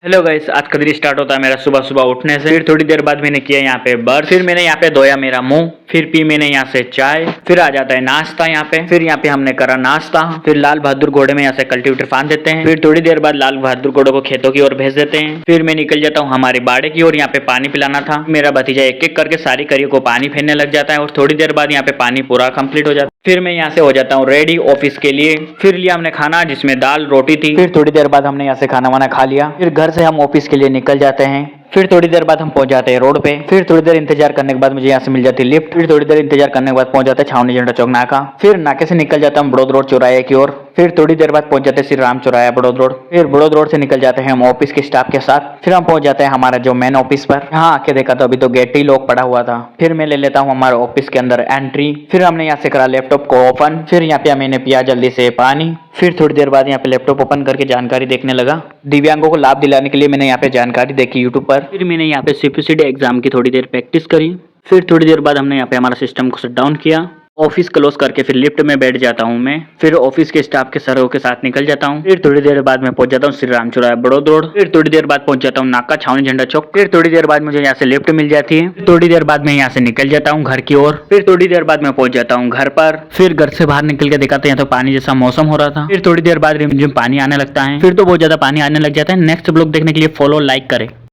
Hello guys, आज का दिन स्टार्ट होता है मेरा सुबह सुबह उठने से। फिर थोड़ी देर बाद मैंने किया यहाँ पे ब्रश, फिर मैंने यहाँ पे धोया मेरा मुंह, फिर पी मैंने यहाँ से चाय, फिर आ जाता है नाश्ता यहाँ पे। फिर यहाँ पे हमने करा नाश्ता, फिर लाल बहादुर घोड़े में यहाँ से कल्टीवेटर फांद देते हैं। फिर थोड़ी देर बाद लाल बहादुर घोड़े को खेतों की ओर भेज देते हैं। फिर मैं निकल जाता हूँ हमारे बाड़े की ओर, यहाँ पे पानी पिलाना था। मेरा भतीजा एक एक करके सारी करियों को पानी फेरने लग जाता है और थोड़ी देर बाद यहाँ पे पानी पूरा कंप्लीट हो जाता है। फिर मैं यहाँ से हो जाता हूँ रेडी ऑफिस के लिए। फिर लिया हमने खाना जिसमें दाल रोटी थी। फिर थोड़ी देर बाद हमने यहाँ से खाना वाना खा लिया। फिर घर से हम ऑफिस के लिए निकल जाते हैं। फिर थोड़ी देर बाद हम पहुंच जाते हैं रोड पे। फिर थोड़ी देर इंतजार करने के बाद मुझे यहाँ से मिल जाती है लिफ्ट। फिर थोड़ी देर इंतजार करने के बाद पहुंच जाते हैं छावनी झंडा चौक नाका। फिर नाके से निकल जाता हूँ बड़ौद रोड चौराहे की ओर। फिर थोड़ी देर बाद पहुंच जाते हैं श्री राम चौराहा बड़ौद रोड। फिर बड़ौद रोड से निकल जाते हैं हम ऑफिस के स्टाफ के साथ। फिर हम पहुंच जाते हैं हमारा जो मेन ऑफिस पर। यहाँ आके देखा तो अभी तो गेट ही लॉक पड़ा हुआ था। फिर मैं ले लेता हूँ हमारे ऑफिस के अंदर एंट्री। फिर हमने यहाँ से करा लैपटॉप को ओपन। फिर यहाँ पे मैंने पिया जल्दी से पानी। फिर थोड़ी देर बाद यहाँ पे लैपटॉप ओपन करके जानकारी देखने लगा। दिव्यांगों को लाभ दिलाने के लिए मैंने यहाँ पे जानकारी देखी यूट्यूब पर। फिर मैंने यहाँ पे सीपीसीडी एग्जाम की थोड़ी देर प्रैक्टिस करी। फिर थोड़ी देर बाद हमने यहाँ पे हमारा सिस्टम को शट डाउन किया। ऑफिस क्लोज करके फिर लिफ्ट में बैठ जाता हूँ मैं। फिर ऑफिस के स्टाफ के सरों के साथ निकल जाता हूँ। फिर थोड़ी देर बाद मैं पहुंच जाता हूँ श्री राम चौराहा बड़ौद रोड। फिर थोड़ी देर बाद पहुंच जाता हूँ नाका छावनी झंडा चौक। फिर थोड़ी देर बाद मुझे यहाँ से लिफ्ट मिल जाती है। थोड़ी देर बाद मैं यहाँ से निकल जाता हूँ घर की ओर। फिर थोड़ी देर बाद मैं पहुंच जाता हूँ घर पर। फिर घर से बाहर निकल के देखा तो यहाँ तो पानी जैसा मौसम हो रहा था। फिर थोड़ी देर बाद रिमझिम पानी आने लगता है। फिर तो बहुत ज्यादा पानी आने लग जाता है। नेक्स्ट ब्लॉग देखने के लिए फॉलो लाइक करें।